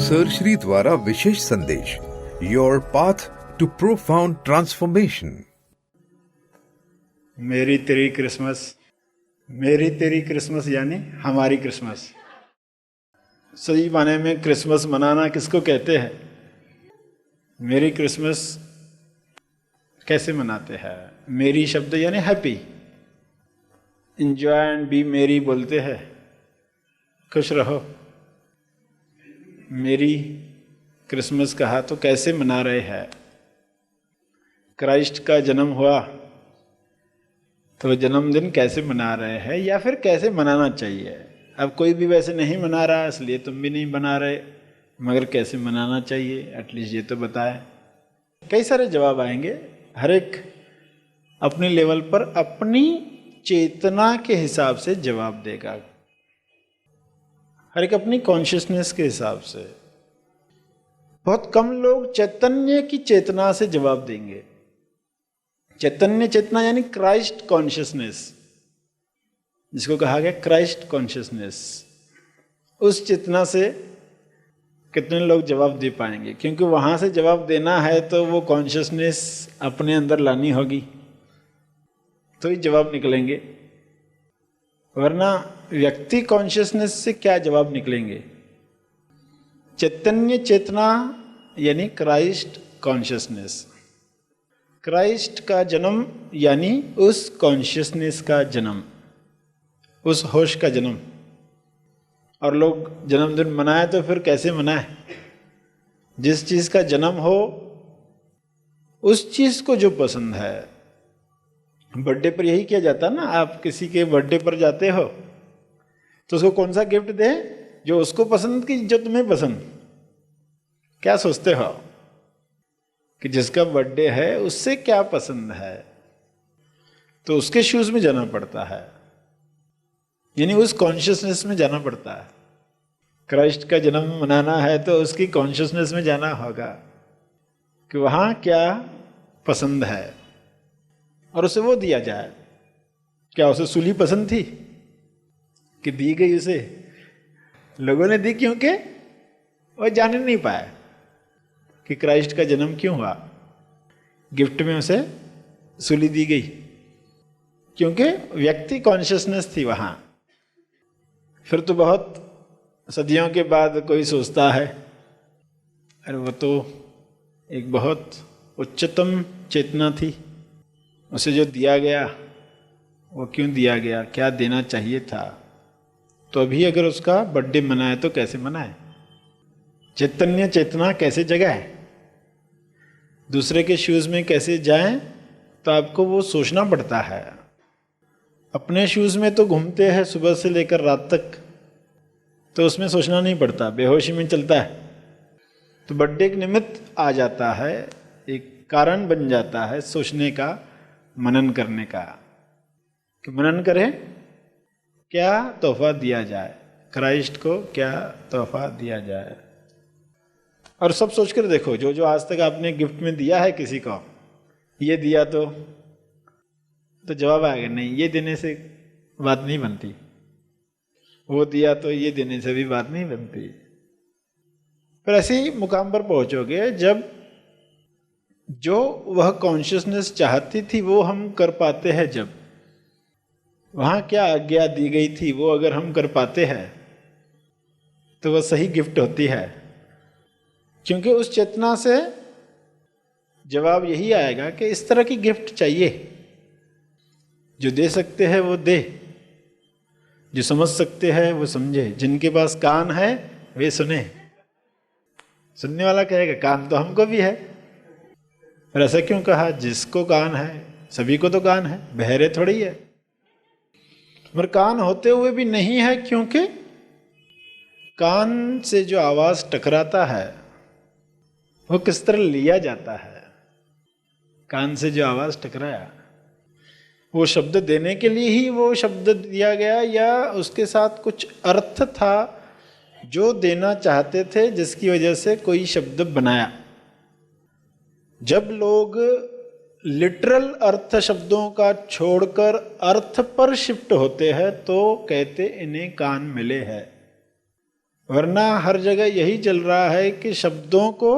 Sir Shri द्वारा विशेष संदेश, your path to profound transformation. मेरी तेरी क्रिसमस यानी हमारी क्रिसमस। सही माने में क्रिसमस मनाना किसको कहते हैं? मेरी क्रिसमस कैसे मनाते हैं? मेरी शब्द यानी हैप्पी, एंजॉय एंड बी मेरी बोलते हैं, खुश रहो। मेरी क्रिसमस कहा तो कैसे मना रहे हैं? क्राइस्ट का जन्म हुआ तो जन्मदिन कैसे मना रहे हैं, या फिर कैसे मनाना चाहिए? अब कोई भी वैसे नहीं मना रहा, इसलिए तुम भी नहीं बना रहे, मगर कैसे मनाना चाहिए एटलीस्ट ये तो बताएं। कई सारे जवाब आएंगे, हर एक अपने लेवल पर अपनी चेतना के हिसाब से जवाब देगा, हर एक अपनी कॉन्शियसनेस के हिसाब से। बहुत कम लोग चैतन्य की चेतना से जवाब देंगे। चैतन्य चेतना यानी क्राइस्ट कॉन्शियसनेस, जिसको कहा गया क्राइस्ट कॉन्शियसनेस, उस चेतना से कितने लोग जवाब दे पाएंगे? क्योंकि वहां से जवाब देना है तो वो कॉन्शियसनेस अपने अंदर लानी होगी, तो ही जवाब निकलेंगे, वरना व्यक्ति कॉन्शियसनेस से क्या जवाब निकलेंगे? चैतन्य चेतना यानी क्राइस्ट कॉन्शियसनेस, क्राइस्ट का जन्म यानी उस कॉन्शियसनेस का जन्म, उस होश का जन्म। और लोग जन्मदिन मनाए तो फिर कैसे मनाए? जिस चीज़ का जन्म हो उस चीज़ को जो पसंद है। बर्थडे पर यही किया जाता ना, आप किसी के बर्थडे पर जाते हो तो उसको कौन सा गिफ्ट दे जो उसको पसंद की, जो तुम्हें पसंद? क्या सोचते हो कि जिसका बर्थडे है उससे क्या पसंद है, तो उसके शूज में जाना पड़ता है, यानी उस कॉन्शियसनेस में जाना पड़ता है। क्राइस्ट का जन्म मनाना है तो उसकी कॉन्शियसनेस में जाना होगा कि वहाँ क्या पसंद है और उसे वो दिया जाए। क्या उसे सूली पसंद थी कि दी गई उसे? लोगों ने दी क्योंकि वह जान नहीं पाया कि क्राइस्ट का जन्म क्यों हुआ। गिफ्ट में उसे सूली दी गई क्योंकि व्यक्ति कॉन्शियसनेस थी वहाँ। फिर तो बहुत सदियों के बाद कोई सोचता है, अरे वो तो एक बहुत उच्चतम चेतना थी, उसे जो दिया गया वो क्यों दिया गया, क्या देना चाहिए था? तो अभी अगर उसका बर्थडे मनाए तो कैसे मनाए? चैतन्य चेतना कैसे जगाए? दूसरे के शूज़ में कैसे जाएं? तो आपको वो सोचना पड़ता है। अपने शूज़ में तो घूमते हैं सुबह से लेकर रात तक, तो उसमें सोचना नहीं पड़ता, बेहोशी में चलता है। तो बर्थडे एक निमित्त आ जाता है, एक कारण बन जाता है सोचने का, मनन करने का, कि मनन करें क्या तोहफा दिया जाए, क्राइस्ट को क्या तोहफा दिया जाए। और सब सोच कर देखो, जो जो आज तक आपने गिफ्ट में दिया है किसी को, ये दिया तो जवाब आएगा नहीं, ये देने से बात नहीं बनती, वो दिया तो ये देने से भी बात नहीं बनती। पर ऐसे ही मुकाम पर पहुंचोगे जब जो वह कॉन्शियसनेस चाहती थी वो हम कर पाते हैं, जब वहाँ क्या आज्ञा दी गई थी वो अगर हम कर पाते हैं तो वह सही गिफ्ट होती है। क्योंकि उस चेतना से जवाब यही आएगा कि इस तरह की गिफ्ट चाहिए, जो दे सकते हैं वो दे, जो समझ सकते हैं वो समझे, जिनके पास कान है वे सुने। सुनने वाला कहेगा कान तो हमको भी है, पर ऐसा क्यों कहा? जिसको कान है, सभी को तो कान है, बहरे थोड़ी है। पर कान होते हुए भी नहीं है, क्योंकि कान से जो आवाज टकराता है वो किस तरह लिया जाता है। कान से जो आवाज टकराया वो शब्द देने के लिए ही वो शब्द दिया गया, या उसके साथ कुछ अर्थ था जो देना चाहते थे जिसकी वजह से कोई शब्द बनाया। जब लोग लिटरल अर्थ शब्दों का छोड़कर अर्थ पर शिफ्ट होते हैं तो कहते इन्हें कान मिले हैं। वरना हर जगह यही चल रहा है कि शब्दों को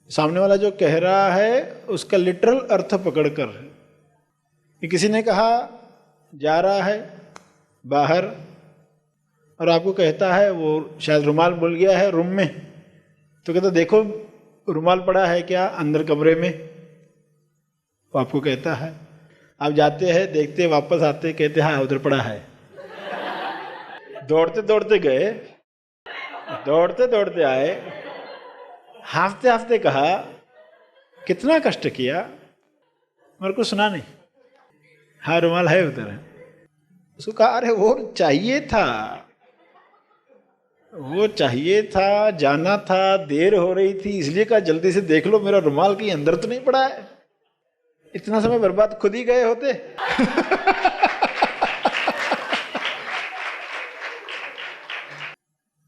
सामने वाला जो कह रहा है उसका लिटरल अर्थ पकड़कर, कि किसी ने कहा जा रहा है बाहर और आपको कहता है, वो शायद रुमाल भूल गया है रूम में, तो कहता देखो रुमाल पड़ा है क्या अंदर कमरे में, वो आपको कहता है। आप जाते हैं देखते वापस आते कहते हाँ उधर पड़ा है। दौड़ते दौड़ते गए, दौड़ते दौड़ते आए, हाफते हाफते कहा कितना कष्ट किया, मेरे को सुना नहीं, हाँ रुमाल है उधर। उसको कहा अरे वो चाहिए था, वो चाहिए था, जाना था, देर हो रही थी इसलिए कहा जल्दी से देख लो मेरा रुमाल कहीं अंदर तो नहीं पड़ा है। इतना समय बर्बाद खुद ही गए होते।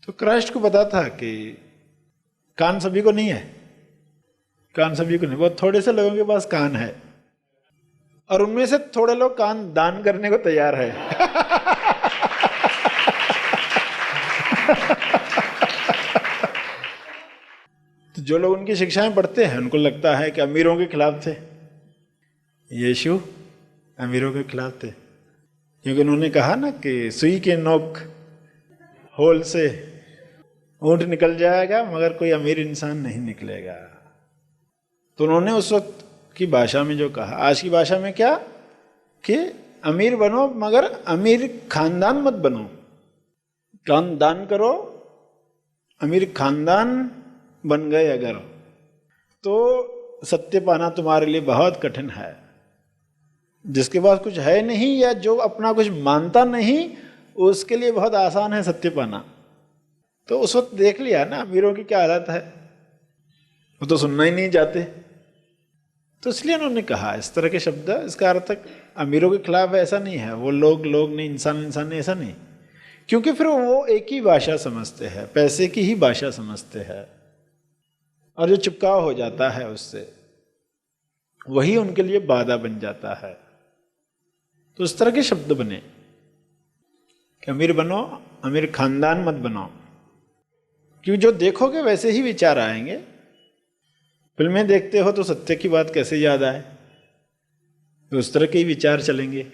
तो क्राइस्ट को पता था कि कान सभी को नहीं है, कान सभी को नहीं, बहुत थोड़े से लोगों के पास कान है और उनमें से थोड़े लोग कान दान करने को तैयार है। तो जो लोग उनकी शिक्षाएं पढ़ते हैं उनको लगता है कि अमीरों के खिलाफ थे, यीशु अमीरों के खिलाफ थे, क्योंकि उन्होंने कहा ना कि सुई के नोक होल से ऊंट निकल जाएगा मगर कोई अमीर इंसान नहीं निकलेगा। तो उन्होंने उस वक्त की भाषा में जो कहा, आज की भाषा में क्या कि अमीर बनो मगर अमीर खानदान मत बनो, कान दान करो, अमीर खानदान बन गए अगर तो सत्य पाना तुम्हारे लिए बहुत कठिन है। जिसके पास कुछ है नहीं या जो अपना कुछ मानता नहीं उसके लिए बहुत आसान है सत्य पाना। तो उस वक्त देख लिया ना अमीरों की क्या हालत है, वो तो सुनना ही नहीं चाहते। तो इसलिए उन्होंने कहा इस तरह के शब्द, इसका अर्थ अमीरों के खिलाफ ऐसा नहीं है, वो लोग नहीं, इंसान नहीं, ऐसा नहीं, क्योंकि फिर वो एक ही भाषा समझते हैं, पैसे की ही भाषा समझते हैं और जो चिपकाव हो जाता है उससे वही उनके लिए बाधा बन जाता है। तो इस तरह के शब्द बने कि अमीर बनो, अमीर खानदान मत बनाओ, क्योंकि जो देखोगे वैसे ही विचार आएंगे। फिल्में देखते हो तो सत्य की बात कैसे याद आए, तो उस तरह के ही विचार चलेंगे।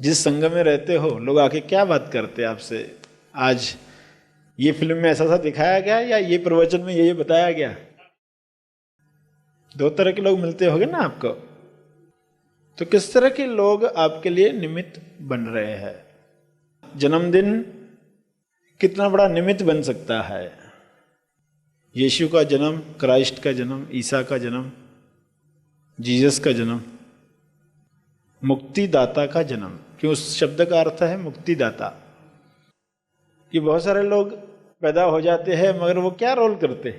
जिस संग में रहते हो लोग आके क्या बात करते हैं आपसे, आज ये फिल्म में ऐसा दिखाया गया या ये प्रवचन में ये बताया गया। दो तरह के लोग मिलते होंगे ना आपको। तो किस तरह के लोग आपके लिए निमित्त बन रहे हैं। जन्मदिन कितना बड़ा निमित्त बन सकता है। यीशु का जन्म, क्राइस्ट का जन्म, ईसा का जन्म, जीसस का जन्म, मुक्तिदाता का जन्म। क्यों उस शब्द का अर्थ है मुक्तिदाता। कि बहुत सारे लोग पैदा हो जाते हैं मगर वो क्या रोल करते,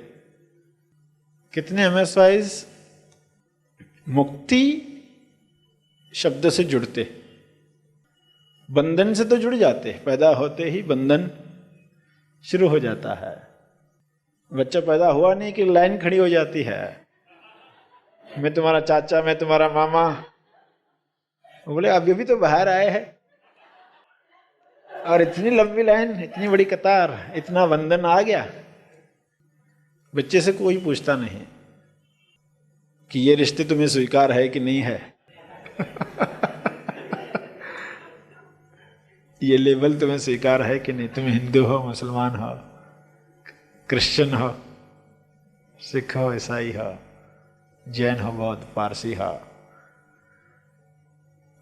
कितने एमएसवाइज मुक्ति शब्द से जुड़ते, बंधन से तो जुड़ जाते, पैदा होते ही बंधन शुरू हो जाता है। बच्चा पैदा हुआ नहीं कि लाइन खड़ी हो जाती है, मैं तुम्हारा चाचा, मैं तुम्हारा मामा। बोले अभी भी तो बाहर आए हैं और इतनी लंबी लाइन, इतनी बड़ी कतार, इतना बंधन आ गया। बच्चे से कोई पूछता नहीं कि ये रिश्ते तुम्हें स्वीकार है कि नहीं है। ये लेबल तुम्हें स्वीकार है कि नहीं, तुम हिंदू हो, मुसलमान हो, क्रिश्चियन हो, सिख हो, ईसाई हो, जैन हो, बौद्ध, पारसी हो,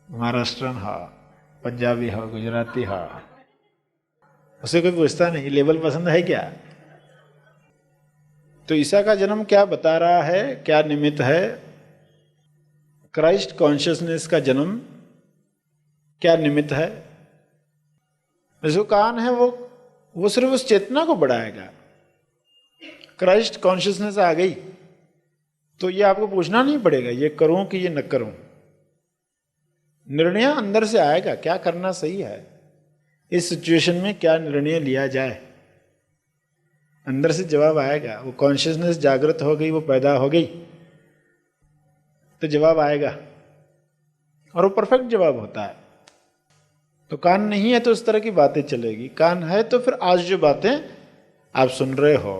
महाराष्ट्रन हो, पंजाबी हो, गुजराती हो, उसे कोई पूछता नहीं लेबल पसंद है क्या। तो ईसा का जन्म क्या बता रहा है, क्या निमित्त है। क्राइस्ट कॉन्शियसनेस का जन्म क्या निमित्त है। जो कान है वो सिर्फ उस चेतना को बढ़ाएगा। क्राइस्ट कॉन्शियसनेस आ गई तो ये आपको पूछना नहीं पड़ेगा ये करूं कि ये न करूं। निर्णय अंदर से आएगा, क्या करना सही है, इस सिचुएशन में क्या निर्णय लिया जाए, अंदर से जवाब आएगा। वो कॉन्शियसनेस जागृत हो गई, वो पैदा हो गई तो जवाब आएगा और वो परफेक्ट जवाब होता है। तो तो कान नहीं है तो इस तरह की बातें चलेगी, कान है तो फिर आज जो बातें आप सुन रहे हो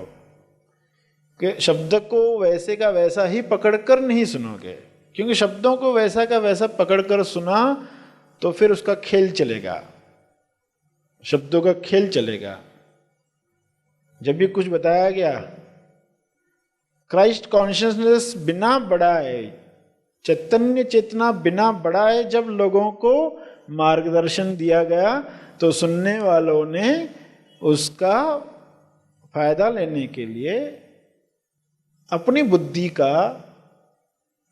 कि शब्द को वैसे का वैसा ही पकड़कर नहीं सुनोगे, क्योंकि शब्दों को वैसा का वैसा पकड़कर सुना तो फिर उसका खेल चलेगा, शब्दों का खेल चलेगा। जब भी कुछ बताया गया, क्राइस्ट कॉन्शियसनेस बिना बढ़ाए, चैतन्य चेतना बिना बढ़ाए जब लोगों को मार्गदर्शन दिया गया तो सुनने वालों ने उसका फायदा लेने के लिए अपनी बुद्धि का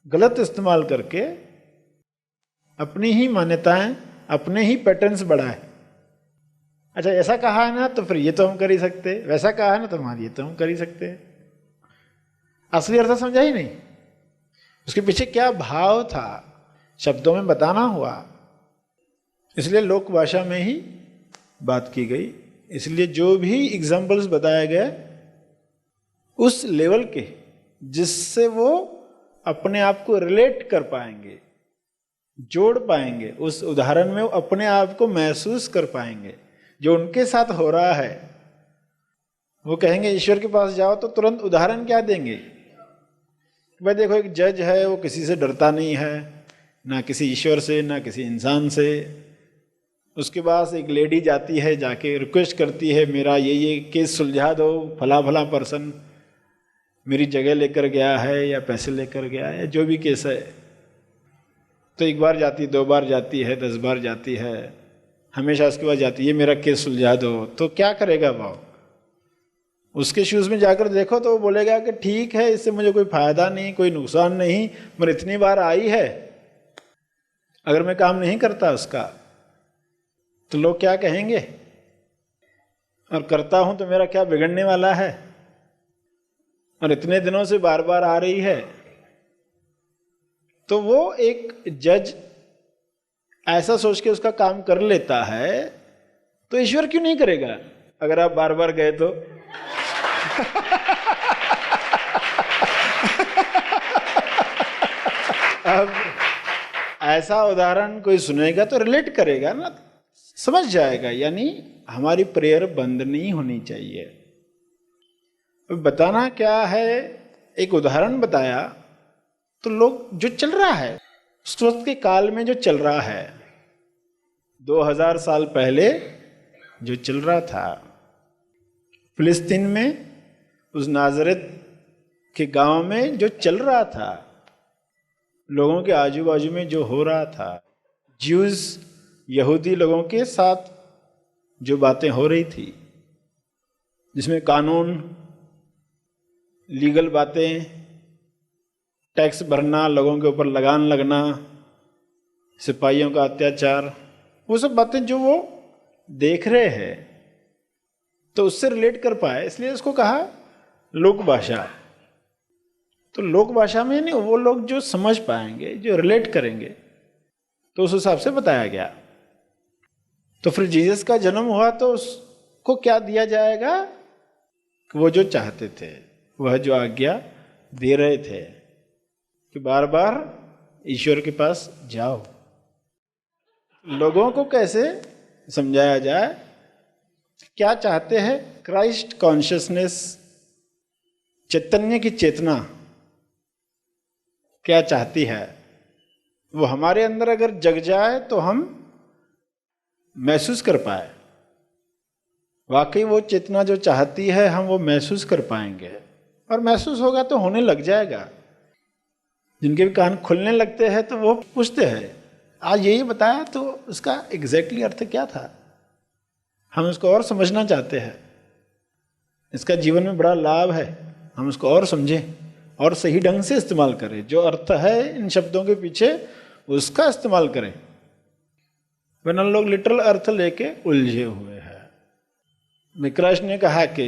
गलत इस्तेमाल करके अपनी ही मान्यताएं, अपने ही पैटर्न्स बढ़ाए। अच्छा ऐसा कहा है ना तो फिर ये तो हम कर ही सकते, वैसा कहा है ना तो हमारी ये तो हम कर ही सकते। असली अर्थ समझा ही नहीं, उसके पीछे क्या भाव था शब्दों में बताना हुआ, इसलिए लोक भाषा में ही बात की गई। इसलिए जो भी एग्जाम्पल्स बताए गए उस लेवल के जिससे वो अपने आप को रिलेट कर पाएंगे, जोड़ पाएंगे, उस उदाहरण में वो अपने आप को महसूस कर पाएंगे जो उनके साथ हो रहा है। वो कहेंगे ईश्वर के पास जाओ तो तुरंत उदाहरण क्या देंगे, भाई देखो एक जज है, वो किसी से डरता नहीं है, ना किसी ईश्वर से ना किसी इंसान से। उसके पास एक लेडी जाती है, जाके रिक्वेस्ट करती है मेरा ये केस सुलझा दो, फला फला पर्सन मेरी जगह लेकर गया है या पैसे लेकर गया है, जो भी केस है। तो एक बार जाती, 2 बार जाती है, 10 बार जाती है, हमेशा उसके बाद जाती है मेरा केस सुलझा दो। तो क्या करेगा वो? उसके शूज़ में जाकर देखो तो वो बोलेगा कि ठीक है, इससे मुझे कोई फ़ायदा नहीं, कोई नुकसान नहीं, मगर इतनी बार आई है, अगर मैं काम नहीं करता उसका तो लोग क्या कहेंगे, और करता हूं तो मेरा क्या बिगड़ने वाला है, और इतने दिनों से बार बार आ रही है। तो वो एक जज ऐसा सोच के उसका काम कर लेता है, तो ईश्वर क्यों नहीं करेगा अगर आप बार बार गए तो? अब ऐसा उदाहरण कोई सुनेगा तो रिलेट करेगा ना, समझ जाएगा। यानी हमारी प्रेयर बंद नहीं होनी चाहिए। बताना क्या है, एक उदाहरण बताया तो लोग जो चल रहा है उस वक्त के काल में, जो चल रहा है 2000 साल पहले जो चल रहा था फिलिस्तीन में, उस नाजरत के गांव में जो चल रहा था, लोगों के आजू बाजू में जो हो रहा था, ज्यूज यहूदी लोगों के साथ जो बातें हो रही थी, जिसमें कानून, लीगल बातें, टैक्स भरना, लोगों के ऊपर लगान लगना, सिपाहियों का अत्याचार, वो सब बातें जो वो देख रहे हैं तो उससे रिलेट कर पाए, इसलिए उसको कहा लोक भाषा। तो लोक भाषा में नहीं, वो लोग जो समझ पाएंगे, जो रिलेट करेंगे, तो उस हिसाब से बताया गया। तो फिर जीसस का जन्म हुआ तो उसको क्या दिया जाएगा, वो जो चाहते थे, वह जो आज्ञा दे रहे थे कि बार बार ईश्वर के पास जाओ। लोगों को कैसे समझाया जाए, क्या चाहते हैं? क्राइस्ट कॉन्शियसनेस, चैतन्य की चेतना क्या चाहती है, वो हमारे अंदर अगर जग जाए तो हम महसूस कर पाए। वाकई वो चेतना जो चाहती है हम वो महसूस कर पाएंगे, और महसूस होगा तो होने लग जाएगा। जिनके भी कान खुलने लगते हैं तो वो पूछते हैं आज यही बताया तो उसका एग्जैक्टली अर्थ क्या था, हम उसको और समझना चाहते हैं। इसका जीवन में बड़ा लाभ है, हम उसको और समझें और सही ढंग से इस्तेमाल करें। जो अर्थ है इन शब्दों के पीछे उसका इस्तेमाल करें, वरना लोग लिटरल अर्थ लेके उलझे हुए हैं। कृष्ण ने कहा कि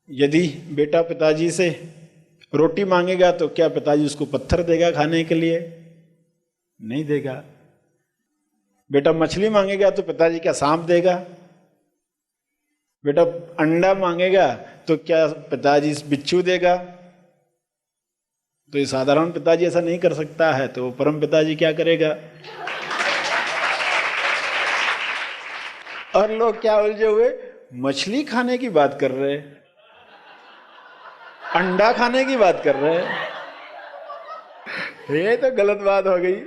यदि बेटा पिताजी से रोटी मांगेगा तो क्या पिताजी उसको पत्थर देगा खाने के लिए? नहीं देगा। बेटा मछली मांगेगा तो पिताजी क्या सांप देगा? बेटा अंडा मांगेगा तो क्या पिताजी बिच्छू देगा? तो ये साधारण पिताजी ऐसा नहीं कर सकता है, तो परम पिताजी क्या करेगा? और लोग क्या उलझे हुए, मछली खाने की बात कर रहे, अंडा खाने की बात कर रहे हैं। ये तो गलत बात हो गई।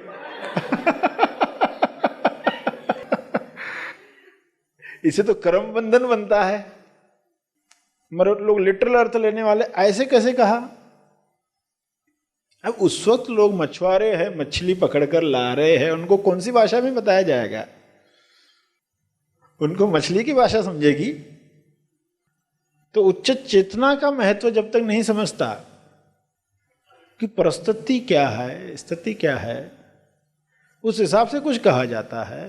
इसे तो कर्म बंधन बनता है। मगर लोग लिटरल अर्थ लेने वाले ऐसे कैसे कहा? अब उस वक्त लोग मछुआरे हैं, मछली पकड़कर ला रहे हैं, उनको कौन सी भाषा में बताया जाएगा? उनको मछली की भाषा समझेगी? तो उच्च चेतना का महत्व जब तक नहीं समझता कि परिस्थिति क्या है, स्थिति क्या है, उस हिसाब से कुछ कहा जाता है,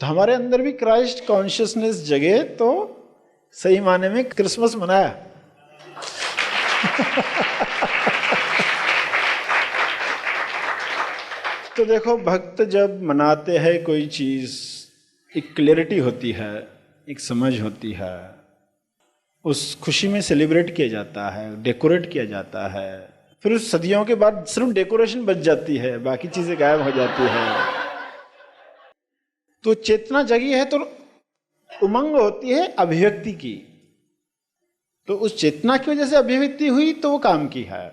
तो हमारे अंदर भी क्राइस्ट कॉन्शियसनेस जगे तो सही माने में क्रिसमस मनाया। तो देखो, भक्त जब मनाते हैं कोई चीज, एक क्लैरिटी होती है, एक समझ होती है, उस खुशी में सेलिब्रेट किया जाता है, डेकोरेट किया जाता है। फिर उस सदियों के बाद सिर्फ डेकोरेशन बच जाती है, बाकी चीजें गायब हो जाती है। तो चेतना जगी है तो उमंग होती है अभिव्यक्ति की। तो उस चेतना की वजह से अभिव्यक्ति हुई तो वो काम की है,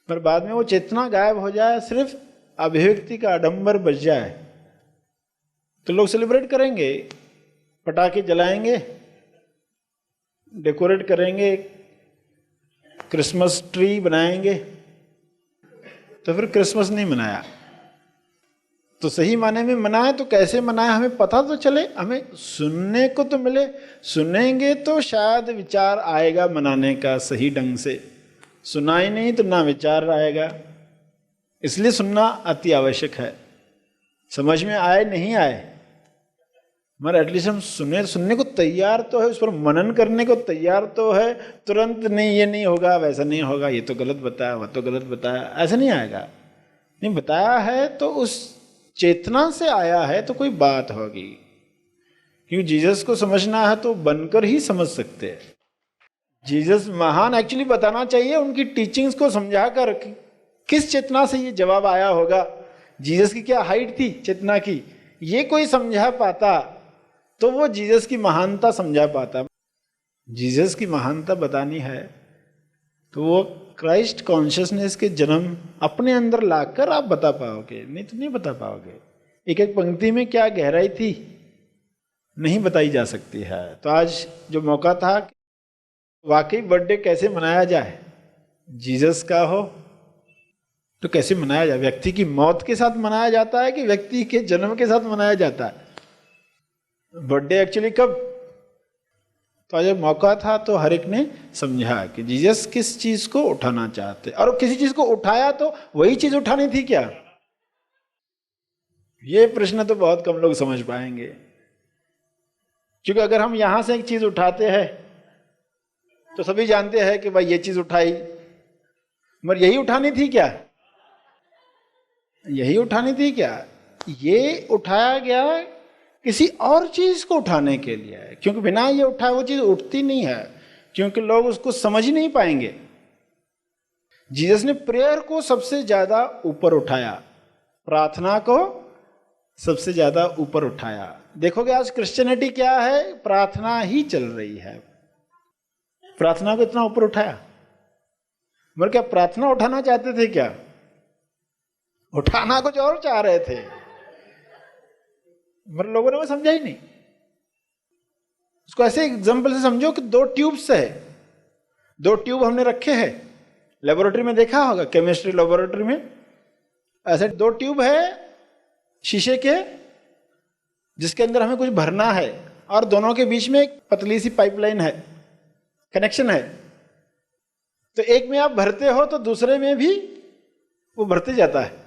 पर बाद में वो चेतना गायब हो जाए, सिर्फ अभिव्यक्ति का आडंबर बच जाए, तो लोग सेलिब्रेट करेंगे, पटाखे जलाएंगे, डेकोरेट करेंगे, क्रिसमस ट्री बनाएंगे, तो फिर क्रिसमस नहीं मनाया। तो सही माने में मनाए तो कैसे मनाए, हमें पता तो चले, हमें सुनने को तो मिले। सुनेंगे तो शायद विचार आएगा मनाने का सही ढंग से, सुना ही नहीं तो ना विचार आएगा। इसलिए सुनना अति आवश्यक है। समझ में आए नहीं आए, मगर एटलीस्ट हम सुनने को तैयार तो है, उस पर मनन करने को तैयार तो है। तुरंत नहीं, ये नहीं होगा, वैसा नहीं होगा, ये तो गलत बताया, वह तो गलत बताया, ऐसा नहीं आएगा। नहीं बताया है तो उस चेतना से आया है तो कोई बात होगी। क्योंकि जीसस को समझना है तो बनकर ही समझ सकते हैं। जीसस महान एक्चुअली बताना चाहिए, उनकी टीचिंग्स को समझा कर किस चेतना से ये जवाब आया होगा, जीसस की क्या हाइट थी चेतना की, ये कोई समझा पाता तो वो जीसस की महानता समझा पाता। जीसस की महानता बतानी है तो वो क्राइस्ट कॉन्शियसनेस के जन्म अपने अंदर लाकर आप बता पाओगे, नहीं तो नहीं बता पाओगे। एक एक पंक्ति में क्या गहराई थी नहीं बताई जा सकती है। तो आज जो मौका था, वाकई बर्थडे कैसे मनाया जाए, जीसस का हो तो कैसे मनाया जाए? व्यक्ति की मौत के साथ मनाया जाता है कि व्यक्ति के जन्म के साथ मनाया जाता है? बर्थडे एक्चुअली कब? तो जब मौका था तो हर एक ने समझा कि जीसस किस चीज को उठाना चाहते, और किसी चीज को उठाया तो वही चीज उठानी थी क्या? ये प्रश्न तो बहुत कम लोग समझ पाएंगे। क्योंकि अगर हम यहां से एक चीज उठाते हैं तो सभी जानते हैं कि भाई ये चीज उठाई, मगर यही उठानी थी क्या? यही उठानी थी क्या? ये उठाया गया किसी और चीज को उठाने के लिए, क्योंकि बिना ये उठाए वो चीज उठती नहीं है, क्योंकि लोग उसको समझ ही नहीं पाएंगे। जीसस ने प्रेयर को सबसे ज्यादा ऊपर उठाया, प्रार्थना को सबसे ज्यादा ऊपर उठाया। देखोगे आज क्रिश्चियनिटी क्या है, प्रार्थना ही चल रही है। प्रार्थना को इतना ऊपर उठाया, मगर क्या प्रार्थना उठाना चाहते थे क्या? उठाना कुछ और चाह रहे थे, मगर लोगों ने वो समझा ही नहीं। उसको ऐसे एग्जांपल से समझो कि दो ट्यूब्स है, दो ट्यूब हमने रखे हैं, लेबोरेटरी में देखा होगा, केमिस्ट्री लेबोरेटरी में ऐसे दो ट्यूब है शीशे के, जिसके अंदर हमें कुछ भरना है, और दोनों के बीच में एक पतली सी पाइपलाइन है, कनेक्शन है। तो एक में आप भरते हो तो दूसरे में भी वो भरते जाता है।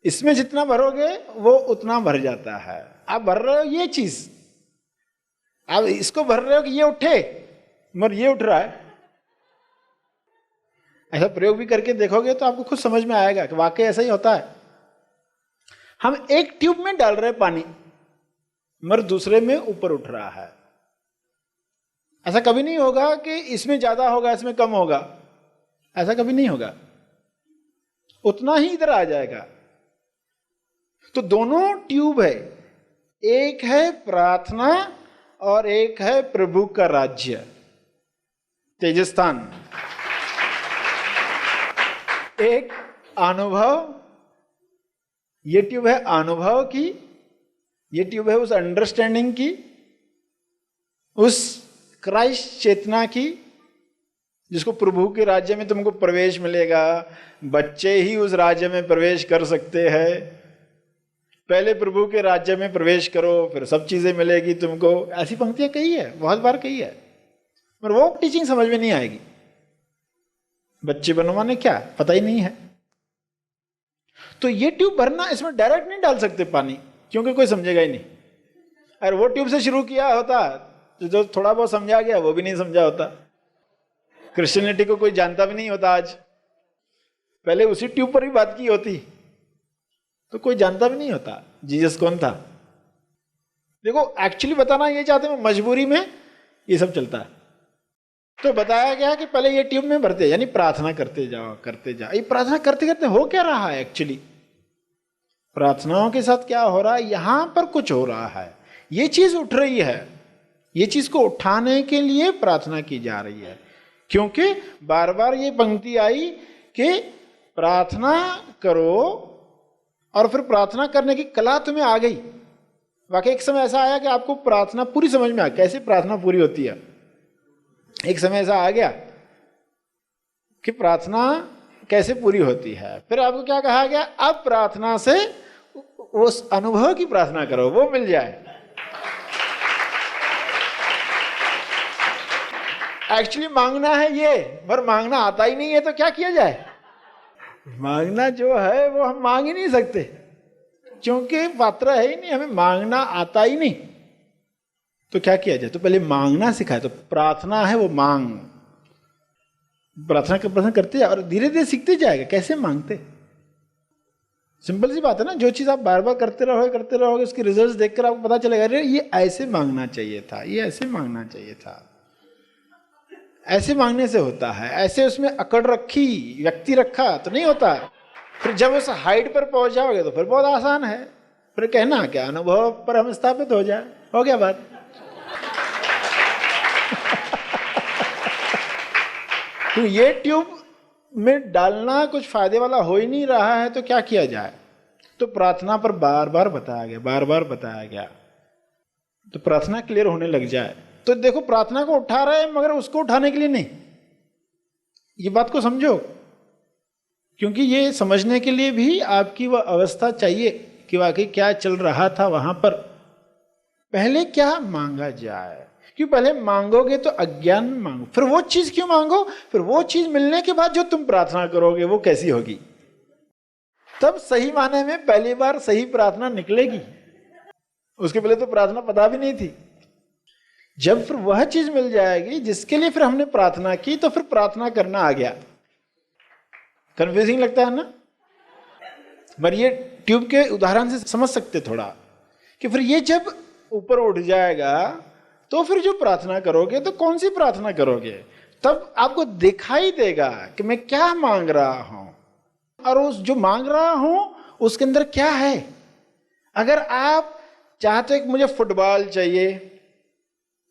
इसमें जितना भरोगे वो उतना भर जाता है। आप भर रहे हो ये चीज, आप इसको भर रहे हो कि ये उठे, मगर ये उठ रहा है। ऐसा प्रयोग भी करके देखोगे तो आपको खुद समझ में आएगा कि वाकई ऐसा ही होता है। हम एक ट्यूब में डाल रहे पानी, मगर दूसरे में ऊपर उठ रहा है। ऐसा कभी नहीं होगा कि इसमें ज्यादा होगा इसमें कम होगा, ऐसा कभी नहीं होगा, उतना ही इधर आ जाएगा। तो दोनों ट्यूब है, एक है प्रार्थना और एक है प्रभु का राज्य, तेजस्थान। एक अनुभव, ये ट्यूब है अनुभव की, ये ट्यूब है उस अंडरस्टैंडिंग की, उस क्राइस्ट चेतना की, जिसको प्रभु के राज्य में तुमको प्रवेश मिलेगा। बच्चे ही उस राज्य में प्रवेश कर सकते हैं। पहले प्रभु के राज्य में प्रवेश करो, फिर सब चीजें मिलेगी तुमको। ऐसी पंक्तियां कही है, बहुत बार कही है, पर वो टीचिंग समझ में नहीं आएगी। बच्चे बनो माने क्या, पता ही नहीं है। तो ये ट्यूब भरना, इसमें डायरेक्ट नहीं डाल सकते पानी, क्योंकि कोई समझेगा ही नहीं। अरे वो ट्यूब से शुरू किया होता, जो थोड़ा बहुत समझा गया वो भी नहीं समझा होता। क्रिश्चियनिटी को कोई जानता भी नहीं होता आज। पहले उसी ट्यूब पर ही बात की होती तो कोई जानता भी नहीं होता जीसस कौन था। देखो एक्चुअली बताना ये चाहते हैं, मजबूरी में ये सब चलता है। तो बताया गया कि पहले ये ट्यूब में भरते, यानी प्रार्थना करते जाओ करते जाओ। ये प्रार्थना करते करते हो क्या रहा है एक्चुअली? प्रार्थनाओं के साथ क्या हो रहा है, यहां पर कुछ हो रहा है। ये चीज उठ रही है, ये चीज को उठाने के लिए प्रार्थना की जा रही है। क्योंकि बार बार ये पंक्ति आई कि प्रार्थना करो, और फिर प्रार्थना करने की कला तुम्हें आ गई। वाकई एक समय ऐसा आया कि आपको प्रार्थना पूरी समझ में आ, कैसे प्रार्थना पूरी होती है। एक समय ऐसा आ गया कि प्रार्थना कैसे पूरी होती है। फिर आपको क्या कहा गया, अब प्रार्थना से उस अनुभव की प्रार्थना करो, वो मिल जाए। एक्चुअली मांगना है ये, पर मांगना आता ही नहीं है, तो क्या किया जाए? मांगना जो है वो हम मांग ही नहीं सकते, क्योंकि पात्र है ही नहीं, हमें मांगना आता ही नहीं। तो क्या किया जाए? तो पहले मांगना सिखाए। तो प्रार्थना है वो मांग, प्रार्थना करते जाए और धीरे धीरे सीखते जाएगा कैसे मांगते। सिंपल सी बात है ना, जो चीज आप बार बार करते रहोगे उसके रिजल्ट्स देखकर आपको पता चलेगा, अरे ये ऐसे मांगना चाहिए था, ये ऐसे मांगना चाहिए था। ऐसे मांगने से होता है, ऐसे उसमें अकड़ रखी, व्यक्ति रखा तो नहीं होता। फिर जब उस हाइट पर पहुंच जाओगे तो फिर बहुत आसान है। फिर कहना क्या, अनुभव पर हम स्थापित हो जाए, हो गया बात। तो ये ट्यूब में डालना कुछ फायदे वाला हो ही नहीं रहा है, तो क्या किया जाए? तो प्रार्थना पर बार बार बताया गया, तो प्रार्थना क्लियर होने लग जाए। तो देखो प्रार्थना को उठा रहे हैं, मगर उसको उठाने के लिए नहीं। ये बात को समझो, क्योंकि ये समझने के लिए भी आपकी वह अवस्था चाहिए कि वाकई क्या चल रहा था वहां पर। पहले क्या मांगा जाए, क्यों पहले मांगोगे तो अज्ञान मांगो, फिर वो चीज क्यों मांगो, फिर वो चीज मिलने के बाद जो तुम प्रार्थना करोगे वो कैसी होगी, तब सही माने में पहली बार सही प्रार्थना निकलेगी। उसके पहले तो प्रार्थना पता भी नहीं थी। जब फिर वह चीज मिल जाएगी जिसके लिए फिर हमने प्रार्थना की, तो फिर प्रार्थना करना आ गया। कंफ्यूजिंग लगता है ना? पर ये ट्यूब के उदाहरण से समझ सकते थोड़ा, कि फिर ये जब ऊपर उठ जाएगा तो फिर जो प्रार्थना करोगे तो कौन सी प्रार्थना करोगे, तब आपको दिखाई देगा कि मैं क्या मांग रहा हूं, और उस जो मांग रहा हूं उसके अंदर क्या है। अगर आप चाहते हो कि मुझे फुटबॉल चाहिए,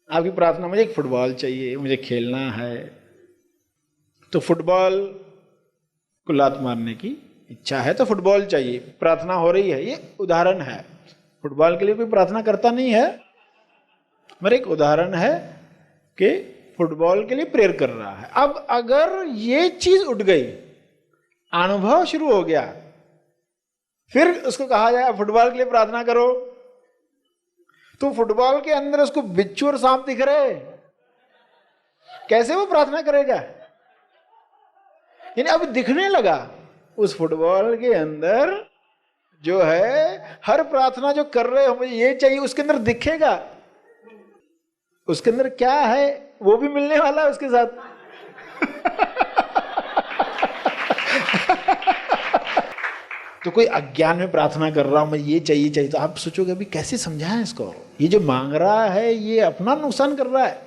आपकी प्रार्थना मुझे एक फुटबॉल चाहिए, मुझे खेलना है, तो फुटबॉल को लात मारने की इच्छा है तो फुटबॉल चाहिए, प्रार्थना हो रही है। ये उदाहरण है, फुटबॉल के लिए कोई प्रार्थना करता नहीं है, मगर एक उदाहरण है कि फुटबॉल के लिए प्रेयर कर रहा है। अब अगर ये चीज उठ गई, अनुभव शुरू हो गया, फिर उसको कहा जाए फुटबॉल के लिए प्रार्थना करो, तो फुटबॉल के अंदर उसको बिच्छू और सांप दिख रहे, कैसे वो प्रार्थना करेगा? यानी अब दिखने लगा उस फुटबॉल के अंदर जो है, हर प्रार्थना जो कर रहे हो मुझे ये चाहिए, उसके अंदर दिखेगा, उसके अंदर क्या है वो भी मिलने वाला है उसके साथ। तो कोई अज्ञान में प्रार्थना कर रहा हूं मैं, ये चाहिए, तो आप सोचोगे अभी कैसे समझाएं इसको, ये जो मांग रहा है ये अपना नुकसान कर रहा है,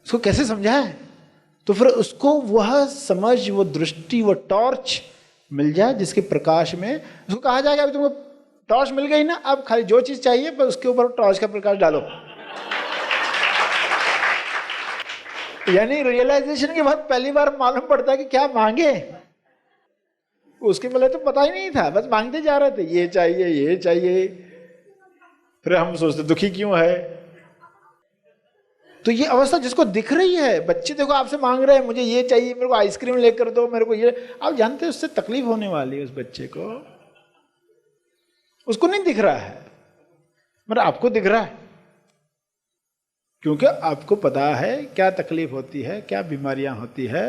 इसको कैसे समझाएं? तो फिर उसको वह समझ, वो दृष्टि, वो टॉर्च मिल जाए जिसके प्रकाश में उसको कहा जाएगा अभी तुमको टॉर्च मिल गई ना, अब खाली जो चीज चाहिए बस उसके ऊपर टॉर्च का प्रकाश डालो। यानी रियलाइजेशन के बाद पहली बार मालूम पड़ता है कि क्या मांगे। उसके पहले तो पता ही नहीं था, बस मांगते जा रहे थे, ये चाहिए ये चाहिए। फिर हम सोचते दुखी क्यों है। तो ये अवस्था जिसको दिख रही है, बच्चे देखो आपसे मांग रहे हैं मुझे ये चाहिए, मेरे को आइसक्रीम लेकर दो, मेरे को ये, आप जानते हैं उससे तकलीफ होने वाली है उस बच्चे को। उसको नहीं दिख रहा है, मगर आपको दिख रहा है, क्योंकि आपको पता है क्या तकलीफ होती है, क्या बीमारियां होती है।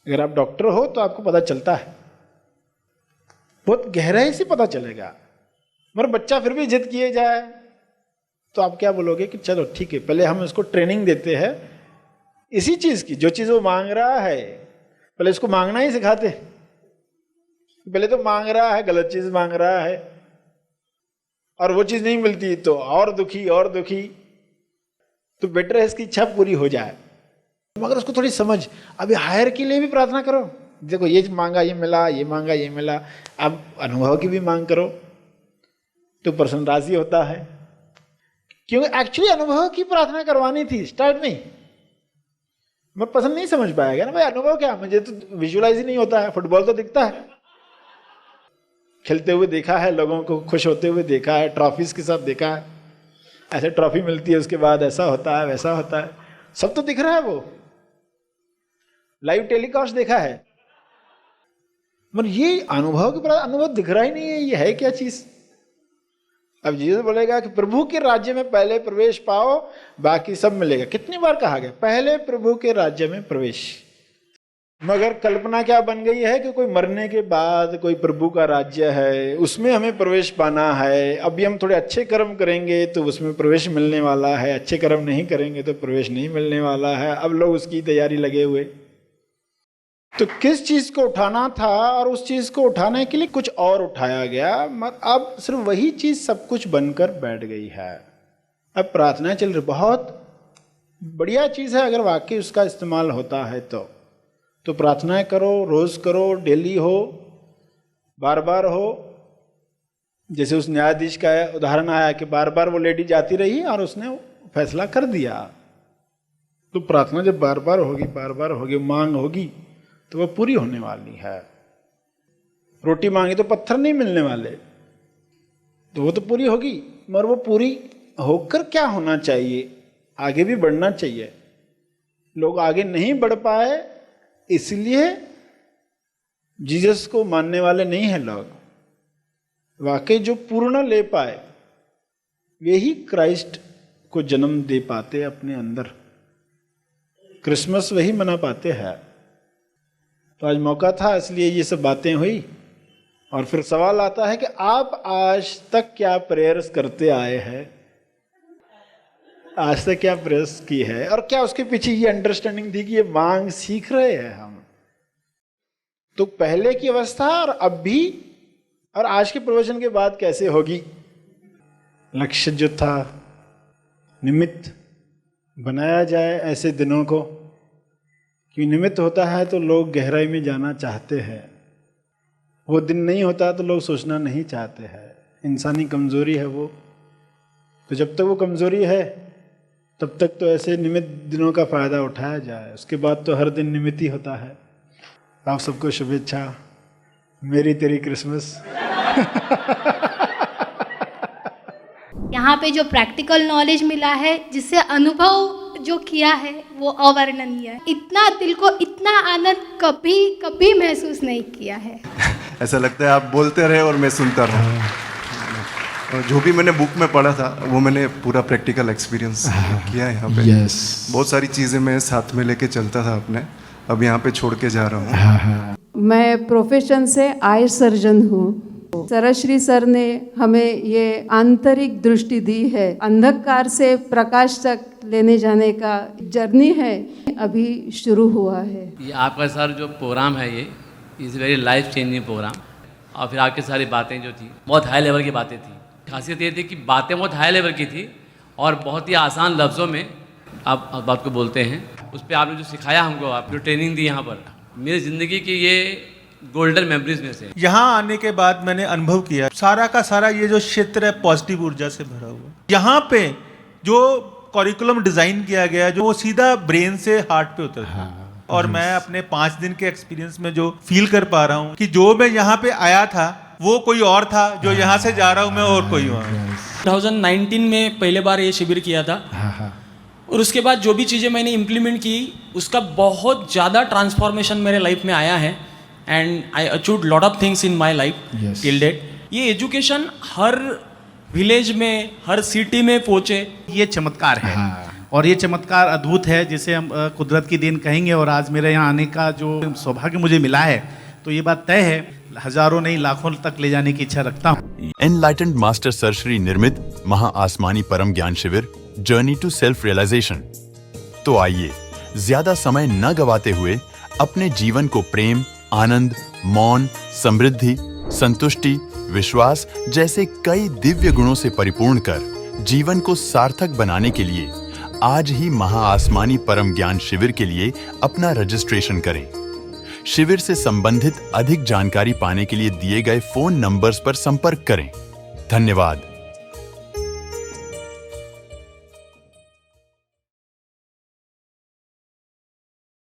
अगर आप डॉक्टर हो तो आपको पता चलता है, बहुत गहराई से पता चलेगा। मगर बच्चा फिर भी जिद किए जाए तो आप क्या बोलोगे कि चलो ठीक है, पहले हम इसको ट्रेनिंग देते हैं इसी चीज की, जो चीज वो मांग रहा है पहले इसको मांगना ही सिखाते। पहले तो मांग रहा है, गलत चीज मांग रहा है, और वो चीज नहीं मिलती तो और दुखी और दुखी। तो बेटर है इसकी इच्छा पूरी हो जाए। मगर उसको थोड़ी समझ, अभी हायर के लिए भी प्रार्थना करो, देखो ये मांगा ये मिला, ये मांगा ये मिला। अब अनुभव की भी मांग करो तो पर्सन राजी होता है, क्योंकि एक्चुअली अनुभव की प्रार्थना करवानी थी स्टार्ट में। मैं पसंद नहीं समझ पाएगा ना भाई, अनुभव क्या, मुझे तो विजुअलाइज ही नहीं होता है। फुटबॉल तो दिखता है, खेलते हुए देखा है, लोगों को खुश होते हुए देखा है, ट्रॉफीज के साथ देखा है, ऐसे ट्रॉफी मिलती है उसके बाद ऐसा होता है वैसा होता है, सब तो दिख रहा है। वो लाइव टेलीकास्ट देखा है, मगर ये अनुभव के बाद अनुभव दिख रहा ही नहीं है, ये है क्या चीज। अब जीसस बोलेगा कि प्रभु के राज्य में पहले प्रवेश पाओ, बाकी सब मिलेगा। कितनी बार कहा गया पहले प्रभु के राज्य में प्रवेश। मगर कल्पना क्या बन गई है कि कोई मरने के बाद कोई प्रभु का राज्य है, उसमें हमें प्रवेश पाना है। अभी हम थोड़े अच्छे कर्म करेंगे तो उसमें प्रवेश मिलने वाला है, अच्छे कर्म नहीं करेंगे तो प्रवेश नहीं मिलने वाला है। अब लोग उसकी तैयारी लगे हुए। तो किस चीज को उठाना था और उस चीज को उठाने के लिए कुछ और उठाया गया, अब सिर्फ वही चीज सब कुछ बनकर बैठ गई है। अब प्रार्थना चल रही, बहुत बढ़िया चीज है अगर वाकई उसका इस्तेमाल होता है तो प्रार्थनाएं करो, रोज करो, डेली हो, बार बार हो। जैसे उस न्यायाधीश का उदाहरण आया कि बार बार वो लेडी जाती रही और उसने फैसला कर दिया। तो प्रार्थना जब बार बार होगी, मांग होगी तो वह पूरी होने वाली है। रोटी मांगी तो पत्थर नहीं मिलने वाले, तो वो तो पूरी होगी। मगर वो पूरी होकर क्या होना चाहिए, आगे भी बढ़ना चाहिए। लोग आगे नहीं बढ़ पाए इसलिए जीसस को मानने वाले नहीं हैं लोग। वाकई जो पूर्ण ले पाए वे ही क्राइस्ट को जन्म दे पाते अपने अंदर, क्रिसमस वही मना पाते हैं। तो आज मौका था इसलिए ये सब बातें हुई। और फिर सवाल आता है कि आप आज तक क्या प्रेयर्स करते आए हैं, आज तक क्या प्रेयर्स की है, और क्या उसके पीछे ये अंडरस्टैंडिंग थी कि ये मांग सीख रहे हैं हम। तो पहले की अवस्था और अब भी और आज के प्रवचन के बाद कैसे होगी। लक्ष्य जो था निमित्त बनाया जाए ऐसे दिनों को, कि निमित्त होता है तो लोग गहराई में जाना चाहते हैं, वो दिन नहीं होता तो लोग सोचना नहीं चाहते हैं। इंसानी कमजोरी है वो। तो जब तक वो कमजोरी है तब तक तो ऐसे निमित्त दिनों का फायदा उठाया जाए। उसके बाद तो हर दिन निमित्त ही होता है। आप सबको शुभेच्छा, मेरी तेरी क्रिसमस। यहाँ पे जो प्रैक्टिकल नॉलेज मिला है, जिससे अनुभव जो किया है वो अवर्णनीय है। इतना दिल को इतना आनंद कभी कभी महसूस नहीं किया है। ऐसा लगता है आप बोलते रहे और मैं सुनता रहा। और जो भी मैंने बुक में पढ़ा था वो मैंने पूरा प्रैक्टिकल एक्सपीरियंस किया है यहाँ पे। बहुत सारी चीज़ें मैं साथ में लेके चलता था अपने, अब यहाँ पे छोड़ के जा रहा हूँ। मैं प्रोफेशन से आई सर्जन हूँ। सरश्री सर ने हमें ये आंतरिक दृष्टि दी है, अंधकार से प्रकाश तक लेने जाने का जर्नी है, अभी शुरू हुआ है। ये आपका सर जो प्रोग्राम है ये is very life changing program. और फिर आपकी सारी बातें जो थी बहुत हाई लेवल की बातें थी। खासियत ये थी कि बातें बहुत हाई लेवल की थी और बहुत ही आसान लफ्ज़ों में आप बात को बोलते हैं। उस पर आपने जो सिखाया हमको, आप जो ट्रेनिंग दी यहाँ पर, मेरी ज़िंदगी की ये गोल्डन मेमोरीज में से। यहाँ आने के बाद मैंने अनुभव किया सारा का सारा ये जो क्षेत्र है पॉजिटिव ऊर्जा से भरा हुआ। यहाँ पे जो करिकुलम डिजाइन किया गया जो वो सीधा ब्रेन से हार्ट पे उतरता है। और मैं अपने 5 दिन के एक्सपीरियंस में जो फील कर पा रहा हूँ कि जो मैं यहाँ पे आया था वो कोई और था, जो यहाँ से जा रहा हूँ मैं और कोई और। 2019 में पहले बार ये शिविर किया था और उसके बाद जो भी चीज़ें मैंने इम्प्लीमेंट की उसका बहुत ज़्यादा ट्रांसफॉर्मेशन मेरे लाइफ में आया है and I achieved lot of things in my life till date. ये एजुकेशन हर विलेज में हर सिटी में पहुँचे, ये चमत्कार है। और ये चमत्कार अद्भुत है जिसे हम कुदरत की देन कहेंगे। और आज मेरे यहाँ आने का जो सौभाग्य मुझे मिला है तो ये बात तय है हजारों नहीं लाखों तक ले जाने की इच्छा रखता हूँ। एनलाइटेंड मास्टर सर श्री निर्मित महा आसमानी परम ज्ञान शिविर जर्नी टू सेल्फ रियलाइजेशन। तो आइए ज्यादा समय न गवाते हुए अपने जीवन को प्रेम, आनंद, मौन, समृद्धि, संतुष्टि, विश्वास जैसे कई दिव्य गुणों से परिपूर्ण कर जीवन को सार्थक बनाने के लिए आज ही महा आसमानी परम ज्ञान शिविर के लिए अपना रजिस्ट्रेशन करें। शिविर से संबंधित अधिक जानकारी पाने के लिए दिए गए फोन नंबर्स पर संपर्क करें। धन्यवाद।